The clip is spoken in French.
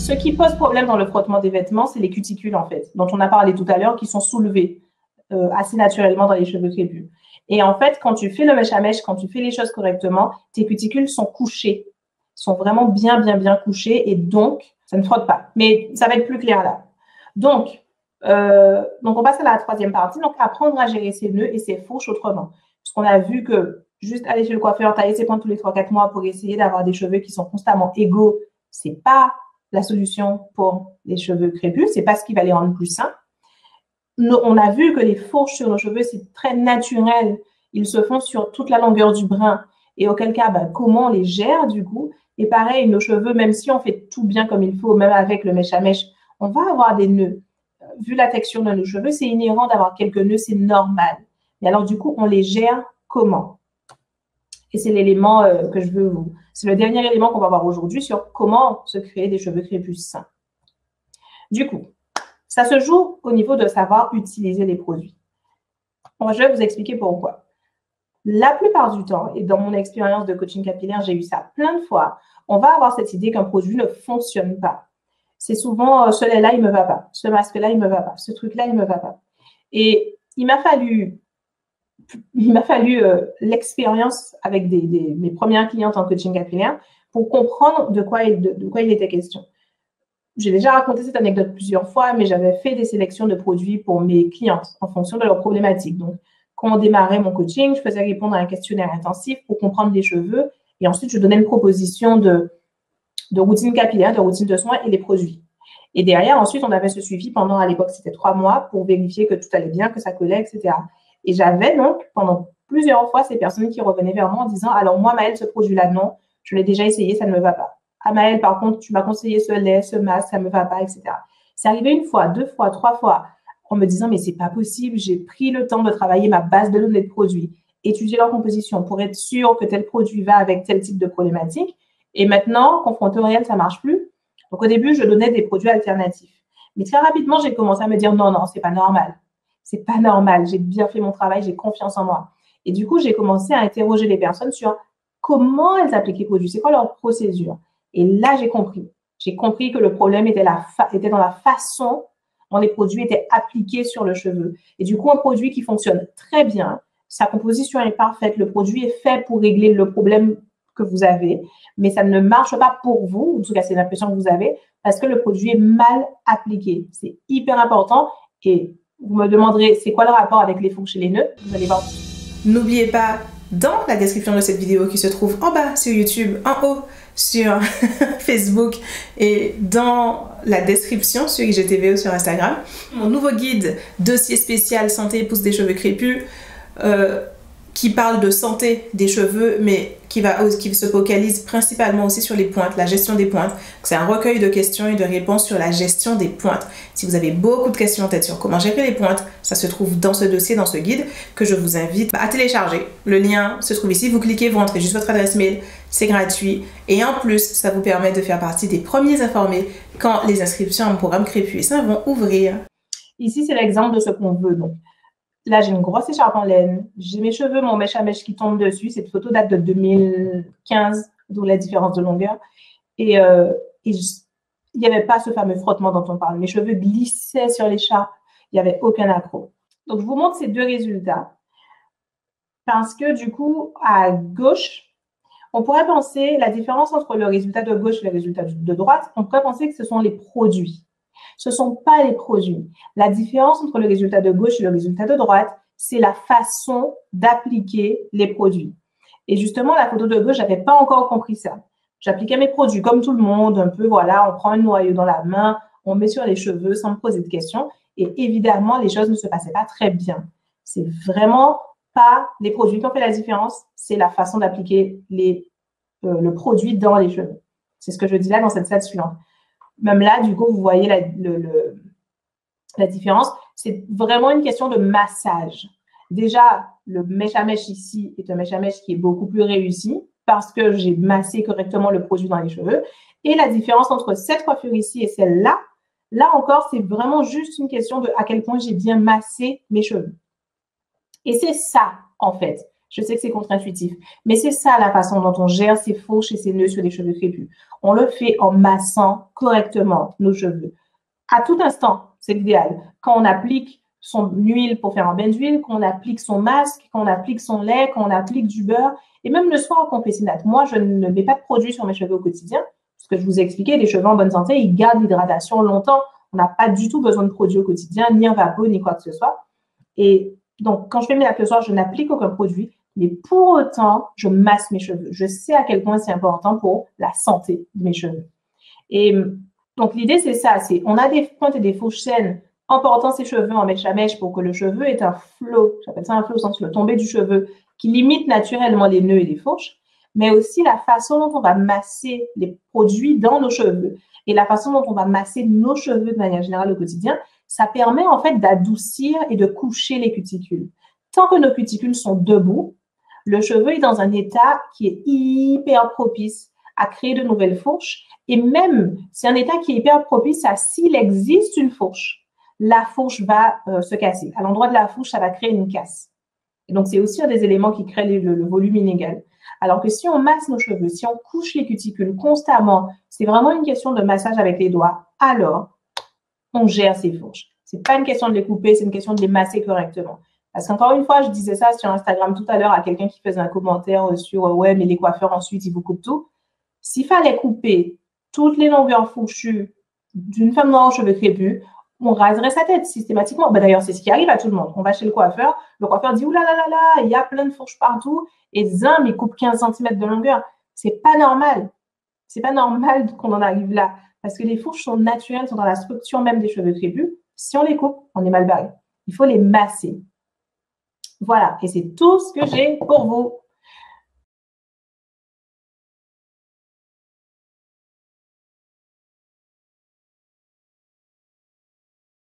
Ce qui pose problème dans le frottement des vêtements, c'est les cuticules, en fait, dont on a parlé tout à l'heure, qui sont soulevées assez naturellement dans les cheveux crépus. Et en fait, quand tu fais le mèche à mèche, quand tu fais les choses correctement, tes cuticules sont couchées, sont vraiment bien couchées, et donc, ça ne frotte pas. Mais ça va être plus clair là. Donc on passe à la troisième partie, donc apprendre à gérer ses nœuds et ses fourches autrement. Parce qu'on a vu que juste aller chez le coiffeur, tailler ses pointes tous les 3-4 mois pour essayer d'avoir des cheveux qui sont constamment égaux, c'est pas la solution pour les cheveux crépus, c'est pas ce qui va les rendre plus sains. On a vu que les fourches sur nos cheveux, c'est très naturel. Ils se font sur toute la longueur du brin. Et auquel cas, comment on les gère du coup? Et pareil, nos cheveux, même si on fait tout bien comme il faut, même avec le mèche à mèche, on va avoir des nœuds. Vu la texture de nos cheveux, c'est inhérent d'avoir quelques nœuds, c'est normal. Et alors du coup, on les gère comment? Et c'est l'élément que je veux vous... C'est le dernier élément qu'on va voir aujourd'hui sur comment se créer des cheveux crépus sains. Du coup, ça se joue au niveau de savoir utiliser les produits. Bon, je vais vous expliquer pourquoi. La plupart du temps, et dans mon expérience de coaching capillaire, j'ai eu ça plein de fois, on va avoir cette idée qu'un produit ne fonctionne pas. C'est souvent ce lait-là, il ne me va pas. Ce masque-là, il ne me va pas. Ce truc-là, il ne me va pas. Et il m'a fallu l'expérience avec mes premières clientes en coaching capillaire pour comprendre de quoi il était question. J'ai déjà raconté cette anecdote plusieurs fois, mais j'avais fait des sélections de produits pour mes clientes en fonction de leurs problématiques. Donc, quand on démarrait mon coaching, je faisais répondre à un questionnaire intensif pour comprendre les cheveux. Et ensuite, je donnais une proposition de routine capillaire, de routine de soins et les produits. Et derrière, ensuite, on avait ce suivi pendant, à l'époque, c'était 3 mois pour vérifier que tout allait bien, que ça collait, etc. Et j'avais donc, pendant plusieurs fois, ces personnes qui revenaient vers moi en disant « Alors moi, Maëlle, ce produit-là, non, je l'ai déjà essayé, ça ne me va pas. Ah, Maëlle, par contre, tu m'as conseillé ce lait, ce masque, ça ne me va pas, etc. » C'est arrivé 1 fois, 2 fois, 3 fois, en me disant « Mais c'est pas possible, j'ai pris le temps de travailler ma base de données de produits, étudier leur composition pour être sûr que tel produit va avec tel type de problématique. Et maintenant, confronté au réel, ça ne marche plus. » Donc, au début, je donnais des produits alternatifs. Mais très rapidement, j'ai commencé à me dire « Non, c'est pas normal. C'est pas normal. J'ai bien fait mon travail, j'ai confiance en moi. » Et du coup, j'ai commencé à interroger les personnes sur comment elles appliquent les produits, c'est quoi leur procédure. Et là, j'ai compris. J'ai compris que le problème était dans la façon dont les produits étaient appliqués sur le cheveu. Et du coup, un produit qui fonctionne très bien, sa composition est parfaite, le produit est fait pour régler le problème que vous avez, mais ça ne marche pas pour vous, en tout cas, c'est l'impression que vous avez, parce que le produit est mal appliqué. C'est hyper important. Et vous me demanderez, c'est quoi le rapport avec les fourches et les nœuds? Vous allez voir. N'oubliez pas, dans la description de cette vidéo qui se trouve en bas sur YouTube, en haut sur Facebook et dans la description sur IGTV ou sur Instagram, mon nouveau guide dossier spécial santé pousse des cheveux crépus qui parle de santé des cheveux mais qui se focalise principalement aussi sur les pointes, la gestion des pointes. C'est un recueil de questions et de réponses sur la gestion des pointes. Si vous avez beaucoup de questions en tête sur comment gérer les pointes, ça se trouve dans ce dossier, dans ce guide que je vous invite à télécharger. Le lien se trouve ici, vous cliquez, vous rentrez juste votre adresse mail, c'est gratuit et en plus ça vous permet de faire partie des premiers informés quand les inscriptions à mon programme Crépus et Sain vont ouvrir. Ici c'est l'exemple de ce qu'on veut donc. Là, j'ai une grosse écharpe en laine. J'ai mes cheveux, mon mèche à mèche qui tombe dessus. Cette photo date de 2015, d'où la différence de longueur. Et il n'y avait pas ce fameux frottement dont on parle. Mes cheveux glissaient sur l'écharpe. Il n'y avait aucun accroc. Donc, je vous montre ces deux résultats. Parce que, du coup, à gauche, on pourrait penser, la différence entre le résultat de gauche et le résultat de droite, on pourrait penser que ce sont les produits. Ce ne sont pas les produits. La différence entre le résultat de gauche et le résultat de droite, c'est la façon d'appliquer les produits. Et justement, la photo de gauche, je n'avais pas encore compris ça. J'appliquais mes produits comme tout le monde, un peu, voilà, on prend un noyau dans la main, on met sur les cheveux sans me poser de questions. Et évidemment, les choses ne se passaient pas très bien. C'est vraiment pas les produits qui ont fait la différence, c'est la façon d'appliquer le produit dans les cheveux. C'est ce que je dis là dans cette slide suivante. Même là, du coup, vous voyez la différence. C'est vraiment une question de massage. Déjà, le mèche à mèche ici est un mèche à mèche qui est beaucoup plus réussi parce que j'ai massé correctement le produit dans les cheveux. Et la différence entre cette coiffure ici et celle-là, là encore, c'est vraiment juste une question de à quel point j'ai bien massé mes cheveux. Et c'est ça, en fait, Je sais que c'est contre-intuitif, mais c'est ça la façon dont on gère ses fourches et ses nœuds sur les cheveux crépus. On le fait en massant correctement nos cheveux. À tout instant, c'est l'idéal. Quand on applique son huile pour faire un bain d'huile, quand on applique son masque, quand on applique son lait, quand on applique du beurre, et même le soir en confessionnate. Moi, je ne mets pas de produit sur mes cheveux au quotidien, parce que je vous ai expliqué, les cheveux en bonne santé, ils gardent l'hydratation longtemps. On n'a pas du tout besoin de produits au quotidien, ni un vapeau, ni quoi que ce soit. Et donc, quand je fais mes lacs le soir, je n'applique aucun produit, mais pour autant, je masse mes cheveux. Je sais à quel point c'est important pour la santé de mes cheveux. Et donc, l'idée, c'est ça. On a des pointes et des fourches saines en portant ses cheveux en mèche à mèche pour que le cheveu ait un flot, j'appelle ça un flot, sans le tombé du cheveu, qui limite naturellement les nœuds et les fourches, mais aussi la façon dont on va masser les produits dans nos cheveux et la façon dont on va masser nos cheveux de manière générale au quotidien, ça permet en fait d'adoucir et de coucher les cuticules. Tant que nos cuticules sont debout, le cheveu est dans un état qui est hyper propice à créer de nouvelles fourches. Et même, c'est un état qui est hyper propice à s'il existe une fourche, la fourche va se casser. À l'endroit de la fourche, ça va créer une casse. Et donc, c'est aussi un des éléments qui crée le volume inégal. Alors que si on masse nos cheveux, si on couche les cuticules constamment, c'est vraiment une question de massage avec les doigts, alors on gère ces fourches. C'est pas une question de les couper, c'est une question de les masser correctement. Parce qu'encore une fois, je disais ça sur Instagram tout à l'heure à quelqu'un qui faisait un commentaire sur « Ouais, mais les coiffeurs, ensuite, ils vous coupent tout. » S'il fallait couper toutes les longueurs fourchues d'une femme noire aux cheveux crépus, on raserait sa tête systématiquement. Ben d'ailleurs, c'est ce qui arrive à tout le monde. On va chez le coiffeur dit « Ouh là là là là, il y a plein de fourches partout. » Et zim, il coupe 15 cm de longueur. C'est pas normal. C'est pas normal qu'on en arrive là. Parce que les fourches sont naturelles, sont dans la structure même des cheveux crépus. Si on les coupe, on est mal barré. Il faut les masser. Voilà. Et c'est tout ce que j'ai pour vous.